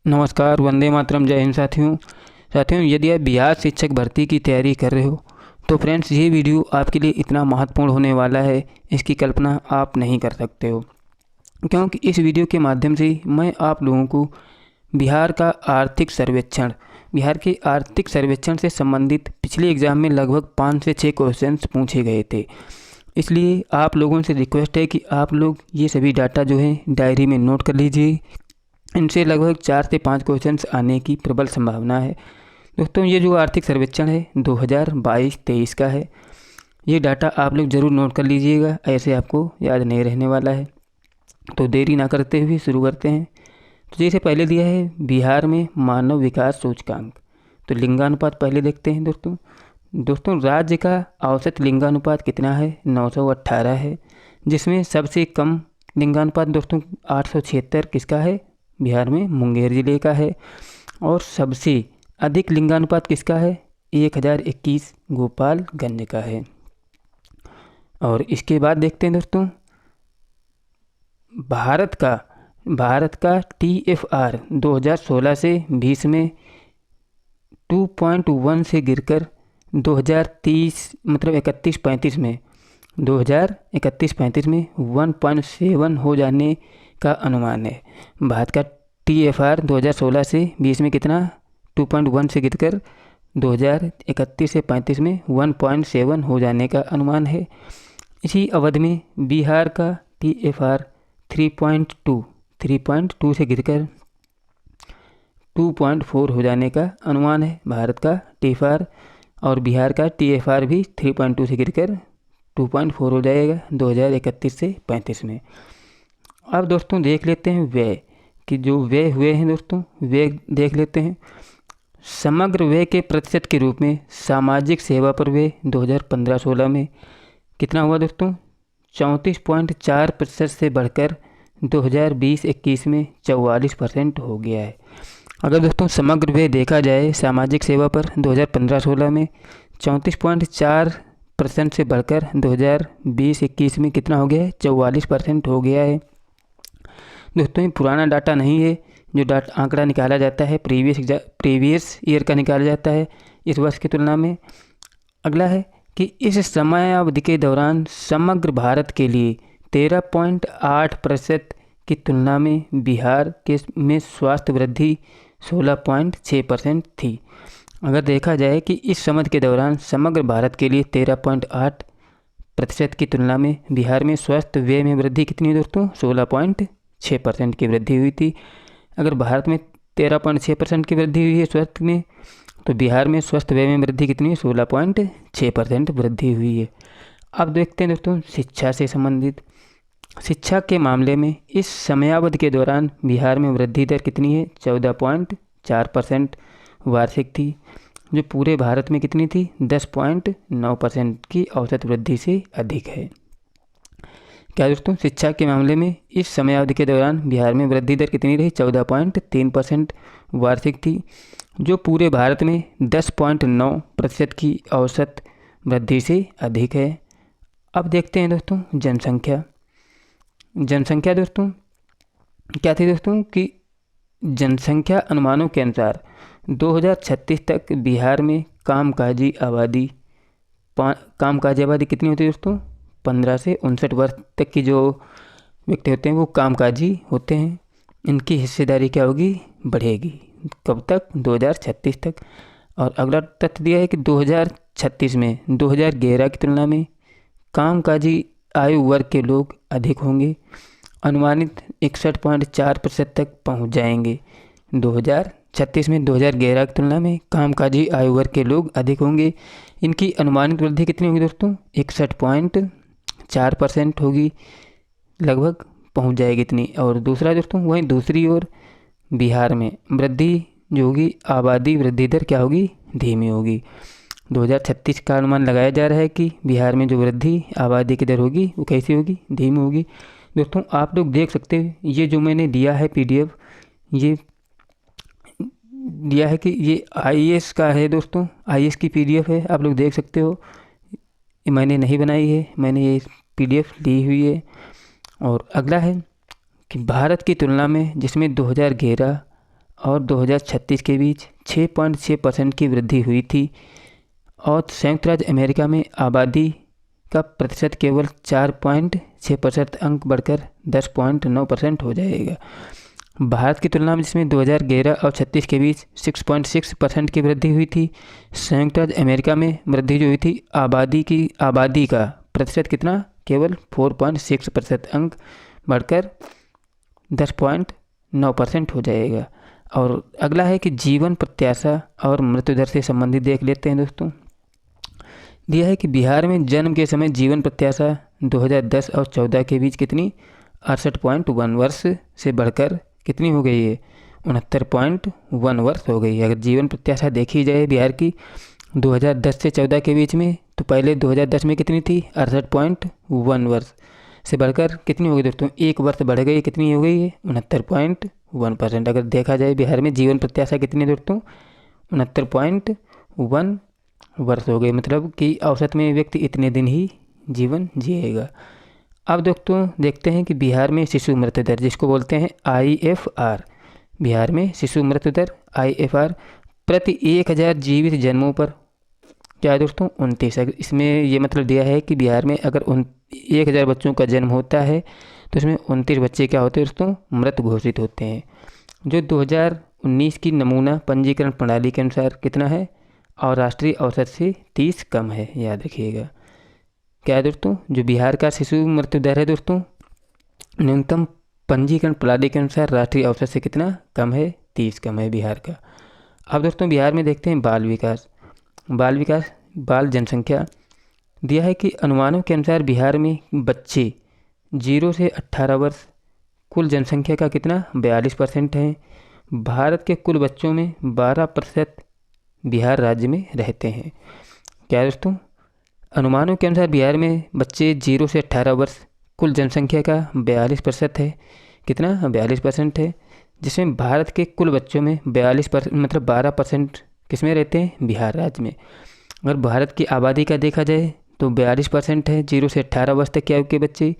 नमस्कार, वंदे मातरम, जय हिंद साथियों, यदि आप बिहार शिक्षक भर्ती की तैयारी कर रहे हो तो फ्रेंड्स ये वीडियो आपके लिए इतना महत्वपूर्ण होने वाला है, इसकी कल्पना आप नहीं कर सकते हो। क्योंकि इस वीडियो के माध्यम से मैं आप लोगों को बिहार का बिहार के आर्थिक सर्वेक्षण से संबंधित पिछले एग्ज़ाम में लगभग 5 से 6 क्वेश्चंस पूछे गए थे। इसलिए आप लोगों से रिक्वेस्ट है कि आप लोग ये सभी डाटा जो है डायरी में नोट कर लीजिए। इनसे लगभग 4 से 5 क्वेश्चंस आने की प्रबल संभावना है। दोस्तों, ये जो आर्थिक सर्वेक्षण है 2022-23 का है। ये डाटा आप लोग ज़रूर नोट कर लीजिएगा, ऐसे आपको याद नहीं रहने वाला है। तो देरी ना करते हुए शुरू करते हैं। तो जैसे पहले दिया है बिहार में मानव विकास सूचकांक, तो लिंगानुपात पहले देखते हैं। दोस्तों राज्य का औसत लिंगानुपात कितना है? 918 है, जिसमें सबसे कम लिंगानुपात दोस्तों 876 किसका है? बिहार में मुंगेर ज़िले का है। और सबसे अधिक लिंगानुपात किसका है? 1021 गोपालगंज का है। और इसके बाद देखते हैं दोस्तों भारत का TFR 2016 से 20 में 2.1 से गिरकर 2030 मतलब 31-35 में 2031-35 में 1.7 हो जाने का अनुमान है। भारत का TFR 2016 से 20 में कितना? 2.1 से गिरकर 2031 से 35 में 1.7 हो जाने का अनुमान है। इसी अवधि में बिहार का TFR 3.2 से गिरकर 2.4 हो जाने का अनुमान है। भारत का TFR और बिहार का TFR भी 3.2 से गिरकर 2.4 हो जाएगा 2031 से 35 में। अब दोस्तों देख लेते हैं व्यय कि जो व्यय हुए हैं दोस्तों, व्यय देख लेते हैं। समग्र व्यय के प्रतिशत के रूप में सामाजिक सेवा पर व्यय 2015-16 में कितना हुआ दोस्तों? 34.4% से बढ़कर 2020-21 में 44% हो गया है। अगर दोस्तों समग्र व्यय देखा जाए सामाजिक सेवा पर 2015-16 में 34.4% से बढ़कर 2020-21 में कितना हो गया है? 44% हो गया है। दोस्तों ये पुराना डाटा नहीं है, जो डाटा आंकड़ा निकाला जाता है प्रीवियस ईयर का निकाला जाता है इस वर्ष की तुलना में। अगला है कि इस समयावधि के दौरान समग्र भारत के लिए 13.8% की तुलना में बिहार में स्वास्थ्य वृद्धि 16.6% थी। अगर देखा जाए कि इस समय के दौरान समग्र भारत के लिए 13.8% की तुलना में बिहार में स्वास्थ्य व्यय में वृद्धि कितनी है दोस्तों? 16.6% की वृद्धि हुई थी। अगर भारत में 13.6% की वृद्धि हुई है स्वास्थ्य में, तो बिहार में स्वास्थ्य व्यय में वृद्धि कितनी है? 16.6% वृद्धि हुई है। अब देखते हैं दोस्तों शिक्षा से संबंधित। शिक्षा के मामले में इस समयावधि के दौरान बिहार में वृद्धि दर कितनी है? 14.4% वार्षिक थी, जो पूरे भारत में कितनी थी? 10.9% की औसत वृद्धि से अधिक है। क्या दोस्तों शिक्षा के मामले में इस समयावधि के दौरान बिहार में वृद्धि दर कितनी रही? 14.3% वार्षिक थी, जो पूरे भारत में 10.9% की औसत वृद्धि से अधिक है। अब देखते हैं दोस्तों जनसंख्या दोस्तों क्या थी दोस्तों कि जनसंख्या अनुमानों के अनुसार 2036 तक बिहार में कामकाजी आबादी कितनी होती है दोस्तों? 15 से 59 वर्ष तक की जो व्यक्ति होते हैं वो कामकाजी होते हैं। इनकी हिस्सेदारी क्या होगी? बढ़ेगी। कब तक? 2036 तक। और अगला तथ्य दिया है कि 2036 में 2011 की तुलना में कामकाजी आयु वर्ग के लोग अधिक होंगे, अनुमानित 61.4% तक पहुंच जाएंगे। 2036 में 2011 की तुलना में कामकाजी आयु वर्ग के लोग अधिक होंगे। इनकी अनुमानित वृद्धि कितनी होगी दोस्तों? 61.4% होगी, लगभग पहुंच जाएगी इतनी। और दूसरा दोस्तों वहीं दूसरी ओर बिहार में वृद्धि जो होगी, आबादी वृद्धि दर क्या होगी? धीमी होगी। 2036 का अनुमान लगाया जा रहा है कि बिहार में जो वृद्धि आबादी की दर होगी वो कैसी होगी? धीमी होगी। दोस्तों आप लोग देख सकते हैं, ये जो मैंने दिया है PDF, ये दिया है कि ये IAS का है दोस्तों, IAS की PDF है, आप लोग देख सकते हो। ये मैंने नहीं बनाई है, मैंने ये PDF ली हुई है। और अगला है कि भारत की तुलना में जिसमें 2011 और 2036 के बीच 6.6% की वृद्धि हुई थी। और संयुक्त राज्य अमेरिका में आबादी का प्रतिशत केवल 4.6% अंक बढ़कर 10.9% हो जाएगा। भारत की तुलना में जिसमें 2011 और 36 के बीच 6.6% की वृद्धि हुई थी, संयुक्त राज्य अमेरिका में वृद्धि जो हुई थी आबादी का प्रतिशत कितना, केवल 4.6% अंक बढ़कर 10.9% हो जाएगा। और अगला है कि जीवन प्रत्याशा और मृत्यु दर से संबंधित देख लेते हैं दोस्तों। दिया है कि बिहार में जन्म के समय जीवन प्रत्याशा 2010 और 14 के बीच कितनी, 68.1 वर्ष से बढ़कर कितनी हो गई है, 69.1 वर्ष हो गई है। अगर जीवन प्रत्याशा देखी जाए बिहार की 2010 से 14 के बीच में, तो पहले 2010 में कितनी थी, 68.1 वर्ष से बढ़कर कितनी हो गई दोस्तों, 1 वर्ष बढ़ गई, कितनी हो गई है, 69.1%। अगर देखा जाए बिहार में जीवन प्रत्याशा कितनी दोस्तों, 69.1 वर्ष हो गए, मतलब कि औसत में व्यक्ति इतने दिन ही जीवन जिएगा। अब दोस्तों देखते हैं कि बिहार में शिशु मृत्यु दर, जिसको बोलते हैं IFR, बिहार में शिशु मृत्यु दर IFR प्रति 1000 जीवित जन्मों पर क्या है दोस्तों, 29। इसमें ये मतलब दिया है कि बिहार में अगर 1000 बच्चों का जन्म होता है तो इसमें 29 बच्चे क्या होते हैं दोस्तों, मृत घोषित होते हैं, जो 2019 की नमूना पंजीकरण प्रणाली के अनुसार कितना है, और राष्ट्रीय औसत से 30 कम है, याद रखिएगा। क्या है दोस्तों, जो बिहार का शिशु मृत्यु दर है दोस्तों, न्यूनतम पंजीकरण प्रणाली के अनुसार राष्ट्रीय औसत से कितना कम है, 30 कम है बिहार का। अब दोस्तों बिहार में देखते हैं बाल जनसंख्या। दिया है कि अनुमानों के अनुसार बिहार में बच्चे 0 से 18 वर्ष कुल जनसंख्या का कितना, 42% है। भारत के कुल बच्चों में 12% बिहार राज्य में रहते हैं। क्या दोस्तों, अनुमानों के अनुसार बिहार में बच्चे 0 से 18 वर्ष कुल जनसंख्या का 42% है, कितना, 42% है, जिसमें भारत के कुल बच्चों में 42% मतलब 12% किस में रहते हैं, बिहार राज्य में। अगर भारत की आबादी का देखा जाए तो 42% है 0 से 18 वर्ष तक की आयु के बच्चे,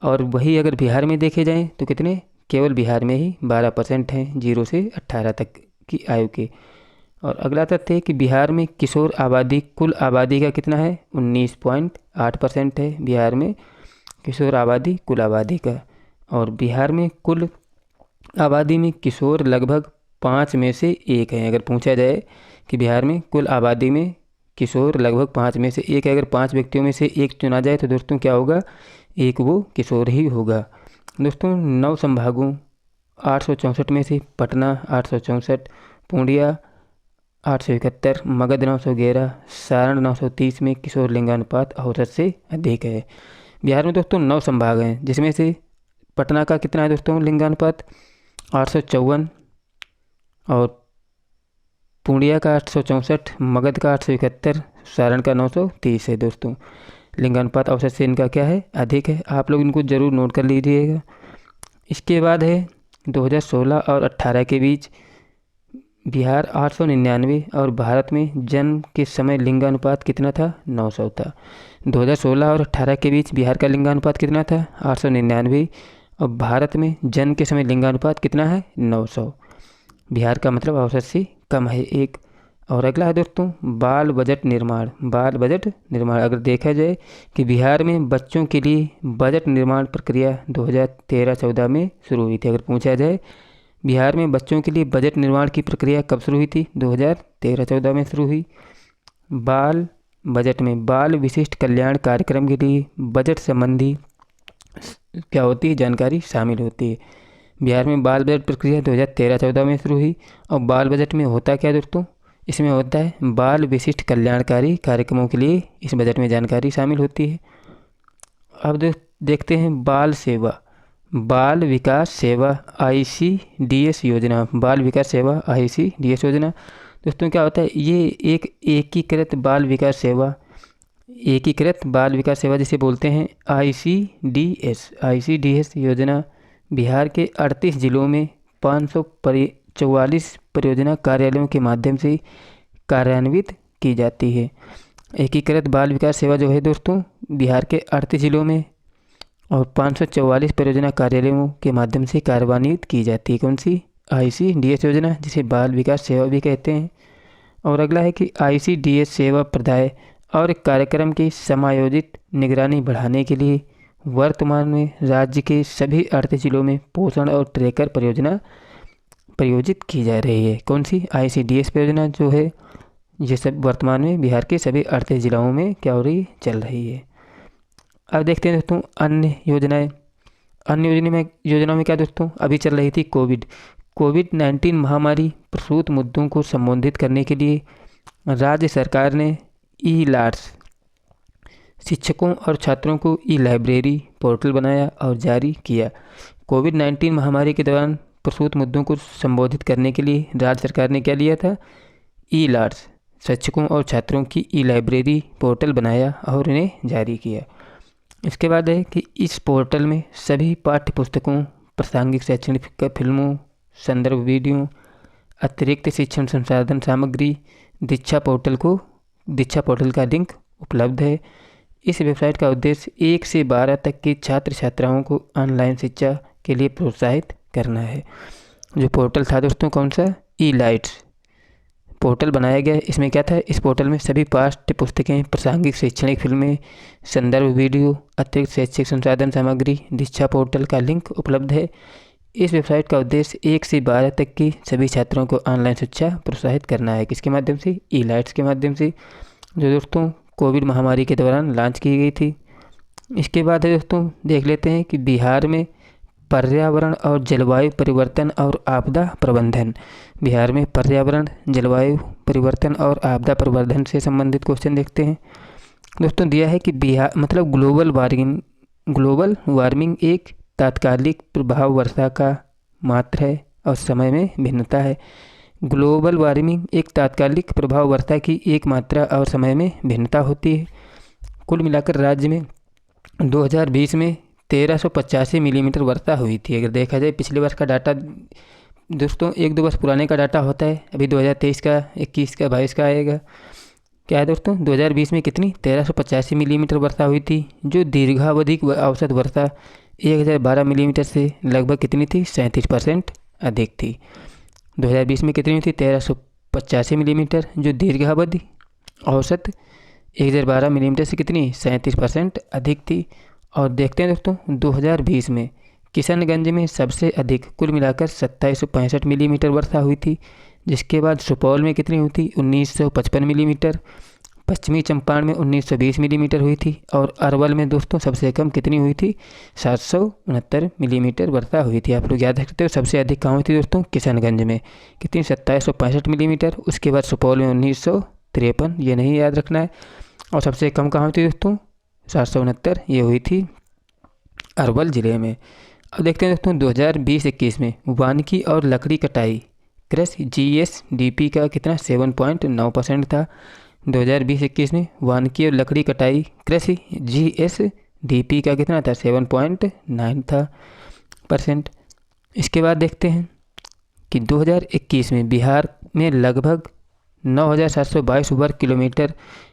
और वही अगर बिहार में देखे जाएँ तो कितने, केवल बिहार में ही 12% हैं 0 से 18 तक की आयु के। और अगला तथ्य है कि बिहार में किशोर आबादी कुल आबादी का कितना है, 19.8% है बिहार में किशोर आबादी कुल आबादी का। और बिहार में कुल आबादी में किशोर लगभग 5 में से 1 है। अगर पूछा जाए कि बिहार में कुल आबादी में किशोर लगभग 5 में से 1 है, अगर 5 व्यक्तियों में से 1 चुना जाए तो दोस्तों क्या होगा, 1 वो किशोर ही होगा। दोस्तों 9 संभागों 864 में से पटना 864, पूर्णिया 871, मगध 911, सारण 930 में किशोर लिंगानुपात औसत से अधिक है। बिहार में दोस्तों 9 संभाग हैं, जिसमें से पटना का कितना है दोस्तों लिंगानुपात, 854, और पूर्णिया का 864, मगध का 871, सारण का 930 है दोस्तों। लिंगानुपात औसत से इनका क्या है, अधिक है। आप लोग इनको जरूर नोट कर लीजिएगा। इसके बाद है 2016 और 18 के बीच बिहार 899 और भारत में जन्म के समय लिंगानुपात कितना था, 900 था। 2016 और 18 के बीच बिहार का लिंगानुपात कितना था, 899, और भारत में जन्म के समय लिंगानुपात कितना है, 900। बिहार का मतलब औसत से कम है 1। और अगला है दोस्तों बाल बजट निर्माण। अगर देखा जाए कि बिहार में बच्चों के लिए बजट निर्माण प्रक्रिया 2013-14 में शुरू हुई थी। अगर पूछा जाए बिहार में बच्चों के लिए बजट निर्माण की प्रक्रिया कब शुरू हुई थी, 2013-14 में शुरू हुई। बाल बजट में बाल विशिष्ट कल्याण कार्यक्रम के लिए बजट संबंधी क्या होती है, जानकारी शामिल होती है। बिहार में बाल बजट प्रक्रिया 2013-14 में शुरू हुई। और बाल बजट में होता क्या दोस्तों, इसमें होता है बाल विशिष्ट कल्याणकारी कार्यक्रमों के लिए इस बजट में जानकारी शामिल होती है। अब देखते हैं बाल विकास सेवा ICDS योजना। बाल विकास सेवा ICDS योजना दोस्तों क्या होता है, ये एक एकीकृत बाल विकास सेवा जिसे बोलते हैं ICDS योजना बिहार के 38 जिलों में 544 परियोजना कार्यालयों के माध्यम से कार्यान्वित की जाती है। एकीकृत बाल विकास सेवा जो है दोस्तों बिहार के 38 जिलों में और 544 परियोजना कार्यालयों के माध्यम से कार्यान्वित की जाती है। कौन सी, ICDS योजना, जिसे बाल विकास सेवा भी कहते हैं। और अगला है कि ICDS सेवा प्रदाय और कार्यक्रम की समायोजित निगरानी बढ़ाने के लिए वर्तमान में राज्य के सभी 38 जिलों में पोषण और ट्रैकर परियोजना प्रयोजित की जा रही है। कौन सी? ICDS परियोजना जो है ये सब वर्तमान में बिहार के सभी 38 जिलों में क्या हो रही है? चल रही है। अब देखते हैं दोस्तों अन्य योजनाएं। अन्य योजनाओं में क्या दोस्तों? अभी चल रही थी कोविड-19 महामारी प्रसूत मुद्दों को संबोधित करने के लिए राज्य सरकार ने ई-लाट्स शिक्षकों और छात्रों को ई-लाइब्रेरी पोर्टल बनाया और जारी किया। कोविड-19 महामारी के दौरान प्रसूत मुद्दों को संबोधित करने के लिए राज्य सरकार ने क्या लिया था? ई-लाट्स शिक्षकों और छात्रों की ई-लाइब्रेरी पोर्टल बनाया और इन्हें जारी किया। इसके बाद है कि इस पोर्टल में सभी पाठ्य पुस्तकों, प्रासंगिक शैक्षणिक फिल्मों, संदर्भ वीडियो, अतिरिक्त शिक्षण संसाधन सामग्री दीक्षा पोर्टल का लिंक उपलब्ध है। इस वेबसाइट का उद्देश्य 1 से 12 तक के छात्र छात्राओं को ऑनलाइन शिक्षा के लिए प्रोत्साहित करना है। जो पोर्टल था दोस्तों कौन सा? ई-लाइट्स पोर्टल बनाया गया। इसमें क्या था? इस पोर्टल में सभी पाठ्य पुस्तकें, प्रासंगिक शैक्षणिक फिल्में, संदर्भ वीडियो, अतिरिक्त शैक्षिक संसाधन सामग्री दीक्षा पोर्टल का लिंक उपलब्ध है। इस वेबसाइट का उद्देश्य 1 से 12 तक के सभी छात्रों को ऑनलाइन शिक्षा प्रोत्साहित करना है। किसके माध्यम से? ई-लाइट्स के माध्यम से, जो दोस्तों कोविड महामारी के दौरान लॉन्च की गई थी। इसके बाद है दोस्तों देख लेते हैं कि बिहार में पर्यावरण और जलवायु परिवर्तन और आपदा प्रबंधन। बिहार में पर्यावरण, जलवायु परिवर्तन और आपदा प्रबंधन से संबंधित क्वेश्चन देखते हैं। दोस्तों दिया है कि बिहार मतलब ग्लोबल वार्मिंग एक तात्कालिक प्रभाव वर्षा का मात्रा है और समय में भिन्नता है। ग्लोबल वार्मिंग एक तात्कालिक प्रभाव वर्षा की एक मात्रा और समय में भिन्नता होती है। कुल मिलाकर राज्य में 2020 में 1385 मिलीमीटर वर्षा हुई थी। अगर देखा जाए पिछले वर्ष का डाटा दोस्तों 1-2 वर्ष पुराने का डाटा होता है, अभी 2023 का, 21 का, 22 का आएगा। क्या है दोस्तों? 2020 में कितनी? 1385 मिलीमीटर वर्षा हुई थी, जो दीर्घावधिक औसत वर्षा 1012 मिलीमीटर से लगभग कितनी थी? 37% अधिक थी। 2020 में कितनी थी? 1385 मिलीमीटर, जो दीर्घावधि औसत 1012 मिलीमीटर से कितनी? 37% अधिक थी। और देखते हैं दोस्तों 2020 में किशनगंज में सबसे अधिक कुल मिलाकर 2765 मिलीमीटर वर्षा हुई थी, जिसके बाद सुपौल में कितनी हुई थी? 1955 मिलीमीटर, पश्चिमी चंपारण में 1920 मिलीमीटर हुई थी और अरवल में दोस्तों सबसे कम कितनी हुई थी? 769 मिलीमीटर वर्षा हुई थी। आप लोग याद रखते हो सबसे अधिक कहाँ हुई थी दोस्तों? किशनगंज में। कितनी? 2765 मिलीमीटर। उसके बाद सुपौल में 1953, ये नहीं याद रखना है। और सबसे कम कहाँ हुई थी दोस्तों? 769, ये हुई थी अरवल ज़िले में। अब देखते हैं दोस्तों 2020-21 में वानिकी और लकड़ी कटाई कृषि GSDP का कितना? 7.9% था। 2020-21 में वानिकी और लकड़ी कटाई कृषि GSDP का कितना था? 7.9 था %। इसके बाद देखते हैं कि 2021 में बिहार में लगभग 9722 वर्ग किलोमीटर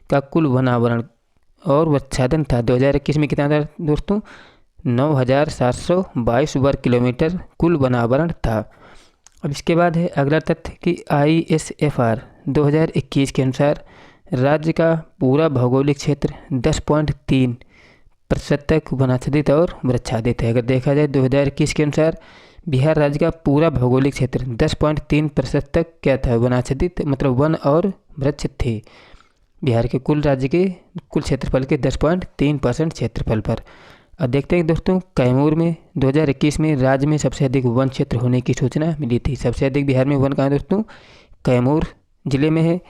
का कुल वन आवरण और वृक्षादन था। 2021 में कितना था दोस्तों? 9722 वर्ग किलोमीटर कुल वन आवरण था। अब इसके बाद है अगला तथ्य कि ISFR 2021 के अनुसार राज्य का पूरा भौगोलिक क्षेत्र 10.3% तक वनाच्छादित और वृक्षादित है। अगर देखा जाए 2021 के अनुसार बिहार राज्य का पूरा भौगोलिक क्षेत्र 10.3% तक क्या था? वनाच्छादित, मतलब वन और वृक्ष थे। बिहार के कुल राज्य के कुल क्षेत्रफल के 10.3% क्षेत्रफल पर। अब देखते हैं दोस्तों कैमूर में 2021 में राज्य में सबसे अधिक वन क्षेत्र होने की सूचना मिली थी। सबसे अधिक बिहार में वन कहाँ है दोस्तों? कैमूर जिले में है।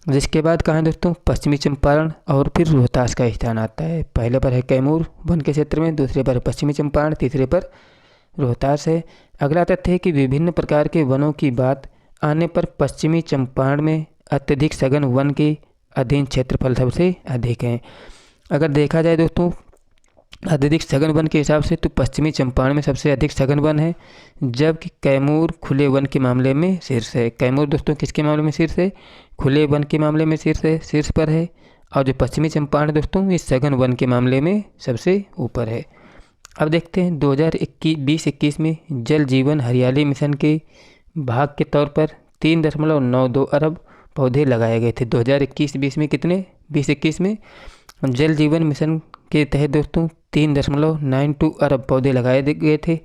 जिसके बाद कहाँ है दोस्तों? पश्चिमी चंपारण और फिर रोहतास का स्थान आता है। पहले पर है कैमूर वन के क्षेत्र में, दूसरे पर पश्चिमी चंपारण, तीसरे पर रोहतास है। अगला तथ्य है कि विभिन्न प्रकार के वनों की बात आने पर पश्चिमी चंपारण में अत्यधिक सघन वन के अधीन क्षेत्रफल सबसे अधिक हैं। अगर देखा जाए दोस्तों अत्यधिक सघन वन के हिसाब से तो पश्चिमी चंपारण में सबसे अधिक सघन वन है, जबकि कैमूर खुले वन के मामले में शीर्ष है। कैमूर दोस्तों किसके मामले में शीर्ष है? खुले वन के मामले में शीर्ष पर है। और जो पश्चिमी चंपारण दोस्तों इस सघन वन के मामले में सबसे ऊपर है। अब देखते हैं 2020-21 में जल जीवन हरियाली मिशन के भाग के तौर पर 3.92 अरब पौधे लगाए गए थे। 2021-20 में कितने? 20-21 में जल जीवन मिशन के तहत दोस्तों 3.92 अरब पौधे लगाए गए थे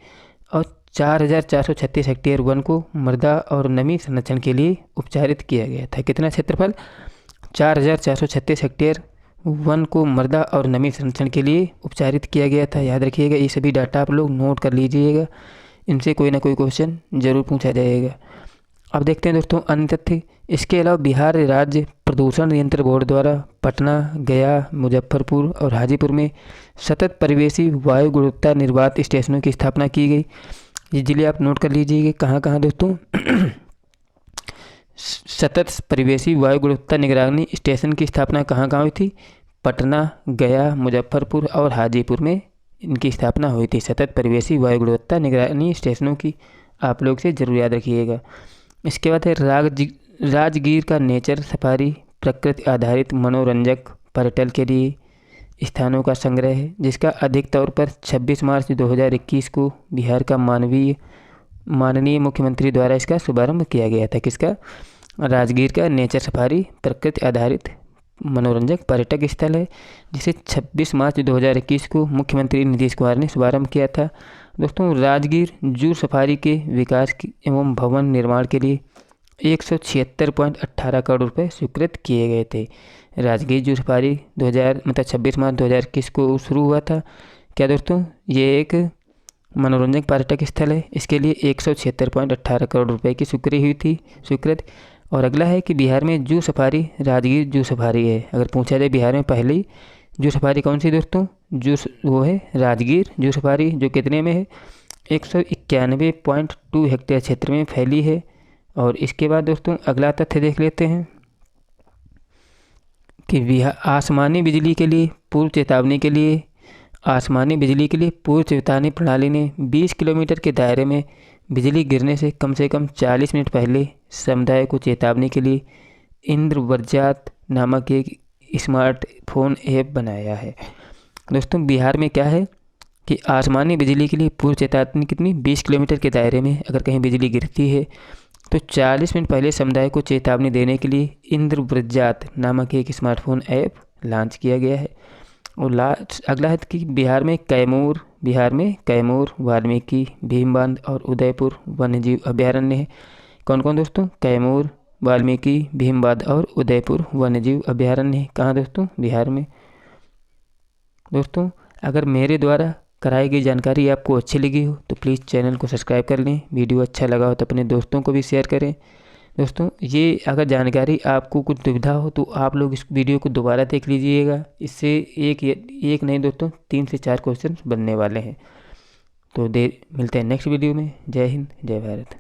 और 4,436 हेक्टेयर वन को मृदा और नमी संरक्षण के लिए उपचारित किया गया था। कितना क्षेत्रफल? 4,436 हेक्टेयर वन को मृदा और नमी संरक्षण के लिए उपचारित किया गया था। याद रखिएगा, ये सभी डाटा आप लोग नोट कर लीजिएगा, इनसे कोई ना कोई क्वेश्चन जरूर पूछा जाएगा। अब देखते हैं दोस्तों अन्य तथ्य। इसके अलावा बिहार राज्य प्रदूषण नियंत्रण बोर्ड द्वारा पटना, गया, मुजफ्फरपुर और हाजीपुर में सतत परिवेशी वायु गुणवत्ता निर्वात स्टेशनों की स्थापना की गई। ये जिले आप नोट कर लीजिएगा, कहाँ कहाँ दोस्तों सतत परिवेशी वायु गुणवत्ता निगरानी स्टेशन की स्थापना कहाँ कहाँ हुई थी? पटना, गया, मुजफ्फरपुर और हाजीपुर में इनकी स्थापना हुई थी। सतत परिवेशी वायु गुणवत्ता निगरानी स्टेशनों की आप लोग से जरूर याद रखिएगा। इसके बाद है राजगीर का नेचर सफारी प्रकृति आधारित मनोरंजक पर्यटन के लिए स्थानों का संग्रह है, जिसका अधिक तौर पर 26 मार्च 2021 को बिहार का माननीय मुख्यमंत्री द्वारा इसका शुभारंभ किया गया था। किसका? राजगीर का नेचर सफारी प्रकृति आधारित मनोरंजक पर्यटक स्थल है, जिसे 26 मार्च 2021 को मुख्यमंत्री नीतीश कुमार ने शुभारंभ किया था। दोस्तों राजगीर जू सफारी के विकास एवं भवन निर्माण के लिए 176.18 करोड़ रुपए स्वीकृत किए गए थे। राजगीर जू सफारी 26 मार्च 2021 को शुरू हुआ था। क्या दोस्तों? ये एक मनोरंजक पर्यटक स्थल है, इसके लिए 176.18 करोड़ रुपए की स्वीकृत। और अगला है कि बिहार में zoo safari Rajgir zoo safari है। अगर पूछा जाए बिहार में पहली जू सफारी कौन सी दोस्तों? वो है राजगीर जू सफारी, जो कितने में है? 191.2 हेक्टेयर क्षेत्र में फैली है। और इसके बाद दोस्तों अगला तथ्य देख लेते हैं कि बिहार आसमानी बिजली के लिए पूर्व चेतावनी प्रणाली ने 20 किलोमीटर के दायरे में बिजली गिरने से कम 40 मिनट पहले समुदाय को चेतावनी के लिए इंद्रवज्रात नामक एक स्मार्टफोन ऐप बनाया है। दोस्तों बिहार में क्या है कि आसमानी बिजली के लिए पूर्व चेतावनी कितनी? 20 किलोमीटर के दायरे में अगर कहीं बिजली गिरती है तो 40 मिनट पहले समुदाय को चेतावनी देने के लिए इंद्रवज्रात नामक एक स्मार्टफोन ऐप लॉन्च किया गया है। और अगला है कि बिहार में कैमूर, वाल्मीकि, भीमबांध और उदयपुर वन्यजीव अभयारण्य है। कौन कौन दोस्तों? कैमूर, वाल्मीकि, भीमबांध और उदयपुर वन्यजीव अभयारण्य है। कहाँ दोस्तों? बिहार में। दोस्तों अगर मेरे द्वारा कराई गई जानकारी आपको अच्छी लगी हो तो प्लीज़ चैनल को सब्सक्राइब कर लें। वीडियो अच्छा लगा हो तो अपने दोस्तों को भी शेयर करें। दोस्तों ये अगर जानकारी आपको कुछ दुविधा हो तो आप लोग इस वीडियो को दोबारा देख लीजिएगा। इससे एक नहीं दोस्तों 3 से 4 क्वेश्चन बनने वाले हैं। तो मिलते हैं नेक्स्ट वीडियो में। जय हिंद, जय भारत।